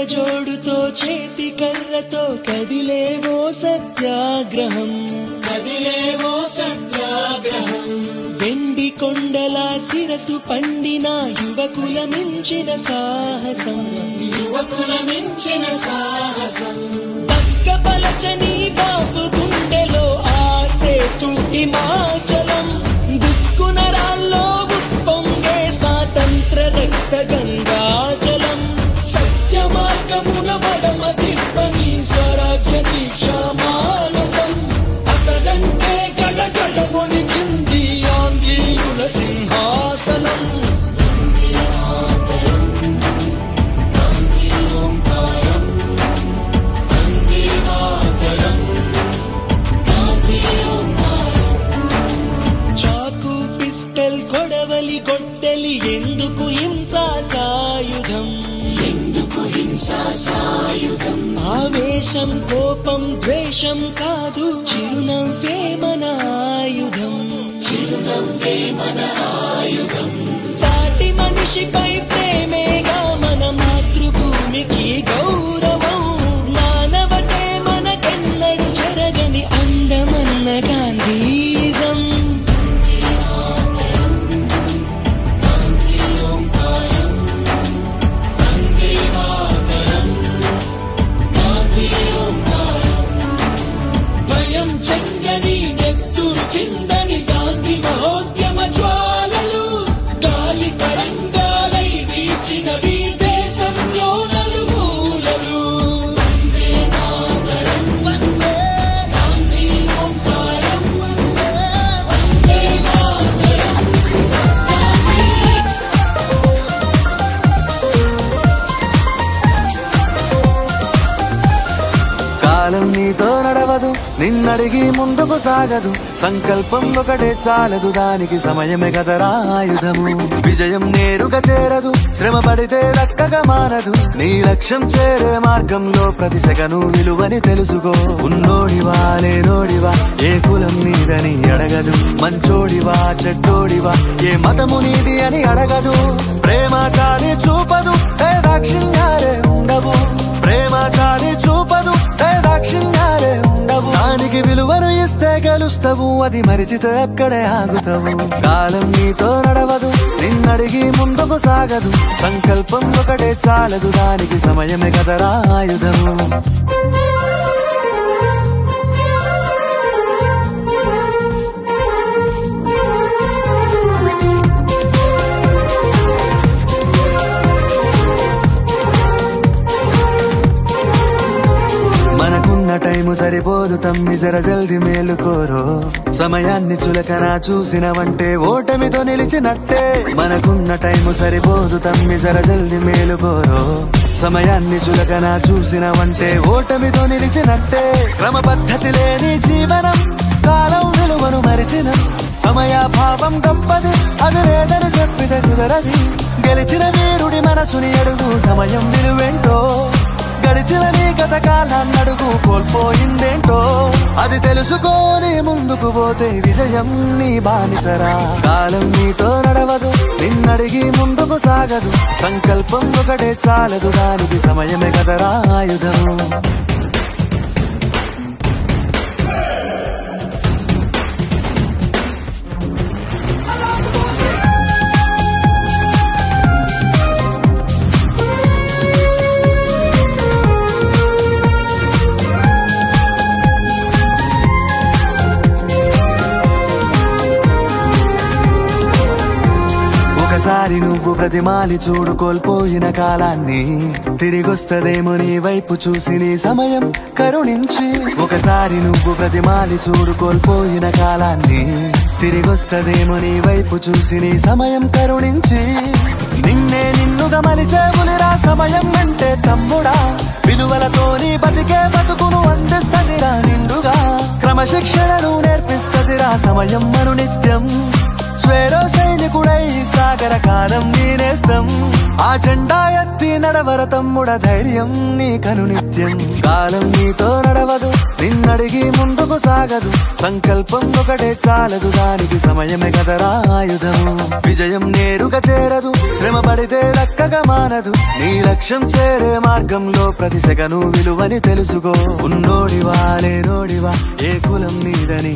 కళ్ళజోడుతో చేతి కర్రతో కదిలేవో సత్యాగ్రహం వెండి కొండల శిరసు పండిన యువకుల మించిన సాహసం పక్కపలచని బాబు గుండెలో ఆసేతు హిమాచలం దుక్కునరాల్లో ఉప్పొంగే స్వాతంత్ర రక్త గంగాజలం సత్య మార్గమున మడమ తిప్పని స్వరాజ్య దీక్షా మానసం అతడంటే గడగడ వణికింది ఆంగ్లేయుల సింహాసనం చాకు పిస్టల్ కొడవలి గొడ్డలి ఎందుకు హింసా సాయుధం ఆవేశం కోపం ద్వేషం కాదు చిరునవ్వే మన ఆయుధం సాటి మనిషిపై ప్రేమేగా మన మాతృభూమికి గౌరవం మానవతే మనకెన్నడు చెరగని అందమన్న గాంధీజం భయం చెంగని నెత్తురు చిందని గాంధీ మహోద్యమ జ్వాలలు గాలి తరంగాలై వీచినవి దేశంలో నలుమూలలు వందే మాతరం వందే గాంధీ ఓంకారం వందే మాతరం కాలం నీతో నడవదు నిన్నడిగి ముందుకు సాగదు సంకల్పం ఒకటే చాలదు దానికి సమయమే కదరా ఆయుధము విజయం నేరుగా చేరదు శ్రమ పడితే దక్కగా మారదు నీ లక్ష్యం చేరే మార్గంలో ప్రతి సెకను విలువని తెలుసుకో ఉన్నోడివా లేనోడివా ఏ కులం నీదని అడగదు మంచోడివా చెడ్డోడివా ఏ మతము నీది అని అడగదు ప్రేమ చాలి చూపదు ఏ దాక్షిణ్యాలే ఉండవు ప్రేమ చాలి చూపదు ఏ దాక్షిణ్యాలే ఉండవు దానికి విలువను ఇస్తే గెలుస్తావు అది మరిచితే అక్కడే ఆగుతావు కాలం నీతో నడవదు నిన్నడిగి ముందుకు సాగదు సంకల్పం ఒకటే చాలదు దానికి సమయమే కదరా ఆయుధము టైము సరిపోదు తమ్మి జర జల్ది మేలుకోరో సమయాన్ని చులకన చూసినవంటే ఓటమితో నిలిచినట్టే మనకున్న టైము సరిపోదు తమ్మి జర జల్ది మేలుకోరో సమయాన్ని చులకన చూసినవంటే ఓటమితో నిలిచినట్టే క్రమ పద్ధతి లేని జీవనం కాలం విలువను మరిచిన సమయాభావం గొప్పది అది లేదని చెప్పితే కుదరది గెలిచిన వీరుడి మనసుని అడుగు సమయం విలువేంటో గడిచిన నీ గత కాలాన్నడుగు కోల్పోయిందేంటో అది తెలుసుకోని ముందుకు పోతే విజయం నీ బానిసరా కాలం నీతో నడవదు నిన్నడిగి ముందుకు సాగదు సంకల్పం ఒకటే చాలదు దానికి సమయమే కదరా ఆయుధము ఒకసారి నువ్వు ప్రతిమాలి చూడు కోల్పోయిన కాలాన్ని తిరిగొస్తదేమో నీ వైపు చూసి నీ సమయం కరుణించి ఒకసారి నువ్వు ప్రతిమాలి చూడు కోల్పోయిన కాలాన్ని తిరిగొస్తదేమో నీ వైపు చూసి నీ సమయం కరుణించి నిన్నే నిన్నుగా మలిచేవులిరా సమయం అంటే తమ్ముడా విలువలతోని బతికే బతుకును అందిస్తదిరా నిండుగా క్రమశిక్షణను నేర్పిస్తదిరా సమయం మరు నిత్యం స్వేరో సైనికుడై సాగర కాలం నేనేస్తం ఆ జెండా ఎత్తి నడవర తమ్ముడ ధైర్యం నీకను నిత్యం కాలం నీతో నడవదు నిన్నడిగి ముందుకు సాగదు సంకల్పం ఒకటే చాలదు దానికి సమయమే కదరా ఆయుధము విజయం నేరుగా చేరదు శ్రమ పడితే దక్కగా మానదు నీ లక్ష్యం చేరే మార్గంలో ప్రతి సెకను విలువని తెలుసుకో ఉన్నోడివా లేనోడివా ఏ కులం నీదని